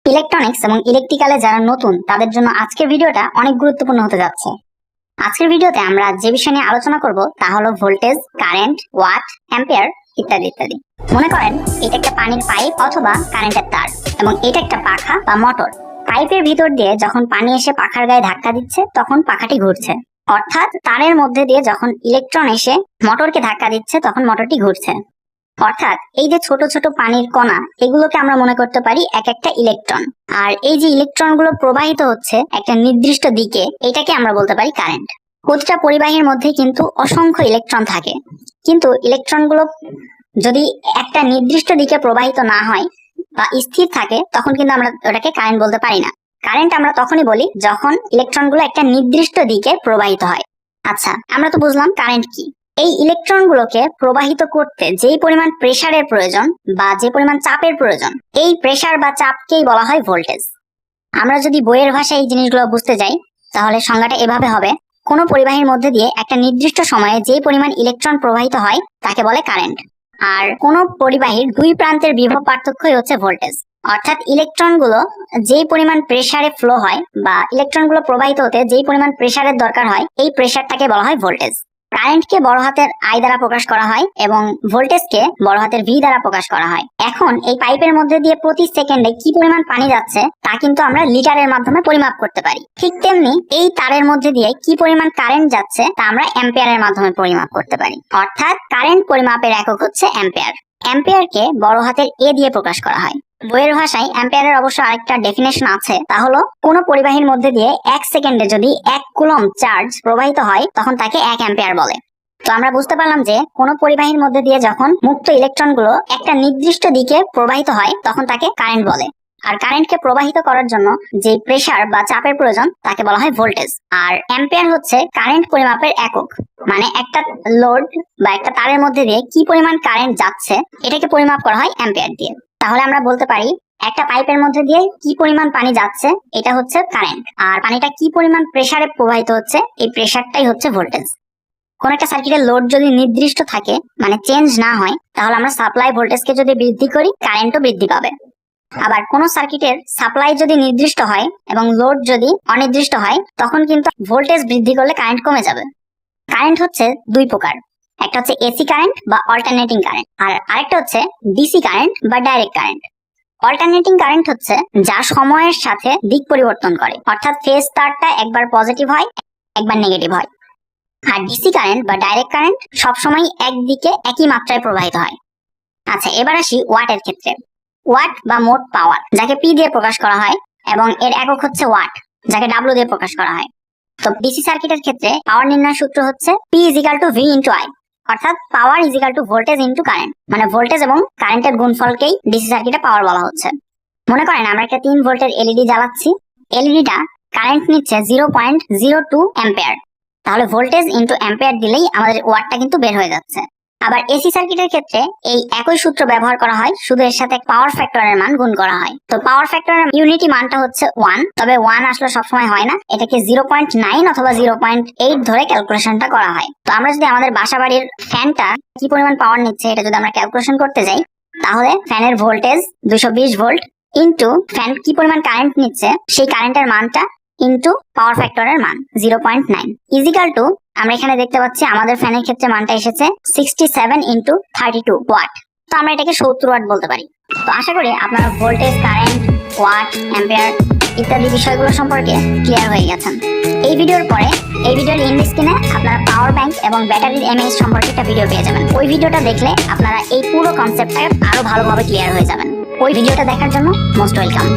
Electronics এবং ইলেকট্রিক্যালে যারা নতুন তাদের জন্য আজকের ভিডিওটা অনেক গুরুত্বপূর্ণ হতে যাচ্ছে। আজকের ভিডিওতে আমরা যে বিষয় নিয়ে আলোচনা করব তা হলো ভোল্টেজ, কারেন্ট, ওয়াট, অ্যাম্পিয়ার ইত্যাদি ইত্যাদি। মনে করেন এটা একটা পানির পাইপ অথবা কারেন্টের তার এবং এটা একটা পাখা বা মোটর। পাইপের ভিতর দিয়ে যখন পানি এসে পাখার গায়ে ধাক্কা দিচ্ছে তখন পাখাটি ঘুরছে, অর্থাৎ তারের মধ্যে দিয়ে যখন ইলেকট্রন এসে মোটরকে ধাক্কা দিচ্ছে তখন মোটরটি ঘুরছে। অর্থাৎ এই যে ছোট ছোট পানির কণা, এগুলোকে আমরা মনে করতে পারি এক একটা ইলেকট্রন। আর এই যে ইলেকট্রন গুলো প্রবাহিত হচ্ছে একটা নির্দিষ্ট দিকে, এটাকে আমরা বলতে পারি কারেন্ট। প্রতিটা পরিবাহীর মধ্যে কিন্তু অসংখ্য ইলেকট্রন থাকে, কিন্তু ইলেকট্রন গুলো যদি একটা নির্দিষ্ট দিকে প্রবাহিত না হয় বা স্থির থাকে তখন কিন্তু আমরা ওটাকে কারেন্ট বলতে পারি না। কারেন্ট আমরা তখনই বলি যখন ইলেকট্রন গুলো একটা নির্দিষ্ট দিকে প্রবাহিত হয়। আচ্ছা, আমরা তো বুঝলাম কারেন্ট কি। এই ইলেকট্রন গুলোকে প্রবাহিত করতে যেই পরিমাণ প্রেসারের প্রয়োজন বা যে পরিমাণ চাপের প্রয়োজন, এই প্রেসার বা চাপকেই বলা হয় ভোল্টেজ। আমরা যদি বইয়ের ভাষায় এই জিনিসগুলো বুঝতে যাই তাহলে সংজ্ঞাটা এভাবে হবে: কোনো পরিবাহীর মধ্যে দিয়ে একটা নির্দিষ্ট সময়ে যে পরিমাণ ইলেকট্রন প্রবাহিত হয় তাকে বলে কারেন্ট। আর কোন পরিবাহীর দুই প্রান্তের বিভব পার্থক্যই হচ্ছে ভোল্টেজ। অর্থাৎ ইলেকট্রন গুলো যেই পরিমাণ প্রেসারে ফ্লো হয় বা ইলেকট্রন গুলো প্রবাহিত হতে যেই পরিমাণ প্রেসারের দরকার হয়, এই প্রেসারটাকে বলা হয় ভোল্টেজ। কারেন্টকে বড় হাতের আই দ্বারা প্রকাশ করা হয় এবং ভোল্টেজকে বড় হাতের ভি দ্বারা প্রকাশ করা হয়। এখন এই পাইপের মধ্যে দিয়ে প্রতি সেকেন্ডে কি পরিমাণ পানি যাচ্ছে তা কিন্তু আমরা লিটারের মাধ্যমে পরিমাপ করতে পারি। ঠিক তেমনি এই তারের মধ্যে দিয়ে কি পরিমাণ কারেন্ট যাচ্ছে তা আমরা অ্যাম্পিয়ারের মাধ্যমে পরিমাপ করতে পারি। অর্থাৎ কারেন্ট পরিমাপের একক হচ্ছে অ্যাম্পিয়ার। অ্যাম্পিয়ারকে বড় হাতের এ দিয়ে প্রকাশ করা হয়। বইয়ের ভাষায় অ্যাম্পিয়ারের অবশ্য আরেকটা ডেফিনেশন আছে, তা হলো কোন পরিবাহীর মধ্যে দিয়ে এক সেকেন্ডে যদি 1 কুলম্ব চার্জ প্রবাহিত হয় তখন তাকে 1 অ্যাম্পিয়ার বলে। তো আমরা বুঝতে পারলাম যে কোন পরিবাহীর মধ্যে দিয়ে যখন মুক্ত ইলেকট্রন গুলো একটা নির্দিষ্ট দিকে প্রবাহিত হয় তখন তাকে কারেন্ট বলে। আর কারেন্টকে প্রবাহিত করার জন্য যে প্রেসার বা চাপের প্রয়োজন তাকে বলা হয় ভোল্টেজ। আর অ্যাম্পিয়ার হচ্ছে কারেন্ট পরিমাপের একক, মানে একটা লোড বা একটা তারের মধ্যে দিয়ে কি পরিমাণ কারেন্ট যাচ্ছে এটাকে পরিমাপ করা হয় অ্যাম্পিয়ার দিয়ে। তাহলে আমরা বলতে পারি একটা পাইপের মধ্যে দিয়ে কি পরিমাণ পানি যাচ্ছে এটা হচ্ছে কারেন্ট, আর পানিটা কি পরিমাণ প্রেসারে প্রবাহিত হচ্ছে এই প্রেসারটাই হচ্ছে ভোল্টেজ। কোন একটা সার্কিটের লোড যদি নির্দিষ্ট থাকে, মানে চেঞ্জ না হয়, তাহলে আমরা সাপ্লাই ভোল্টেজকে যদি বৃদ্ধি করি কারেন্টও বৃদ্ধি পাবে। আবার কোন সার্কিটের সাপ্লাই যদি নির্দিষ্ট হয় এবং লোড যদি অনির্দিষ্ট হয় তখন কিন্তু ভোল্টেজ বৃদ্ধি করলে কারেন্ট কমে যাবে। কারেন্ট হচ্ছে দুই প্রকার, একটা হচ্ছে এসি কারেন্ট বা অল্টারনেটিং কারেন্ট, আর আরেকটা হচ্ছে ডিসি কারেন্ট বা ডাইরেক্ট কারেন্ট। অল্টারনেটিং কারেন্ট হচ্ছে যা সময়ের সাথে দিক পরিবর্তন করে, অর্থাৎ ফেজ তারটা একবার পজিটিভ হয় একবার নেগেটিভ হয়। আর ডিসি কারেন্ট বা ডাইরেক্ট কারেন্ট সবসময় একদিকে একই মাত্রায় প্রবাহিত হয়। আচ্ছা, এবার আসি ওয়াটের ক্ষেত্রে। ওয়াট বা মোট পাওয়ার, যাকে পি দিয়ে প্রকাশ করা হয় এবং এর একক হচ্ছে ওয়াট, যাকে ডাব্লিউ দিয়ে প্রকাশ করা হয়। তো ডিসি সার্কিটের ক্ষেত্রে পাওয়ার নির্ণয় সূত্র হচ্ছে P = V × I, অর্থাৎ পাওয়ার = ভোল্টেজ × কারেন্ট, মানে ভোল্টেজ এবং কারেন্টের গুণফলকেই ডিসি সার্কিটে পাওয়ার বলা হচ্ছে। মনে করেন আমরা একটা 3 ভোল্টের এলইডি জ্বালাচ্ছি, এলইডিটা কারেন্ট নিচ্ছে 0.02 অ্যাম্পিয়ার, তাহলে ভোল্টেজ × অ্যাম্পিয়ার দিলেই আমাদের ওয়াটটা কিন্তু বের হয়ে যাচ্ছে। আবার এসি সার্কিটের ক্ষেত্রে এই একই সূত্র ব্যবহার করা হয়, শুধু এর সাথে পাওয়ার ফ্যাক্টরের মান গুণ করা হয়। তো পাওয়ার ফ্যাক্টরের ইউনিটি মানটা হচ্ছে 1, তবে 1 আসলে সবসময় হয় না, এটাকে 0.9 অথবা 0.8 ধরে ক্যালকুলেশনটা করা হয়। তো আমরা যদি আমাদের বাসাবাড়ির ফ্যানটা কি পরিমাণ পাওয়ার নিচ্ছে এটা যদি আমরা ক্যালকুলেশন করতে যাই, তাহলে ফ্যানের ভোল্টেজ 220 ভোল্ট ইন্টু ফ্যান কি পরিমাণ কারেন্ট নিচ্ছে সেই কারেন্টের মানটা ইন্টু পাওয়ার ফ্যাক্টরের মান 0.9 = আমরা এখানে দেখতে পাচ্ছি আমাদের ফ্যানের ক্ষেত্রে মানটা এসেছে 67 × 32 ওয়াট। তো আমরা এটাকে 70 ওয়াট বলতে পারি। তো আশা করি আপনারা ভোল্টেজ, কারেন্ট, ওয়াট, অ্যাম্পিয়ার ইত্যাদি বিষয়গুলো সম্পর্কে ক্লিয়ার হয়ে গেছেন। এই ভিডিওর পরে এই ভিডিওর এন্ড স্ক্রিনে আপনারা পাওয়ার ব্যাংক এবং ব্যাটারির এমএএইচ সম্পর্কে একটা ভিডিও পেয়ে যাবেন। ওই ভিডিওটা দেখলে আপনারা এই পুরো কনসেপ্টটা আরো ভালোভাবে ক্লিয়ার হয়ে যাবেন। ওই ভিডিওটা দেখার জন্য মোস্ট ওয়েলকাম।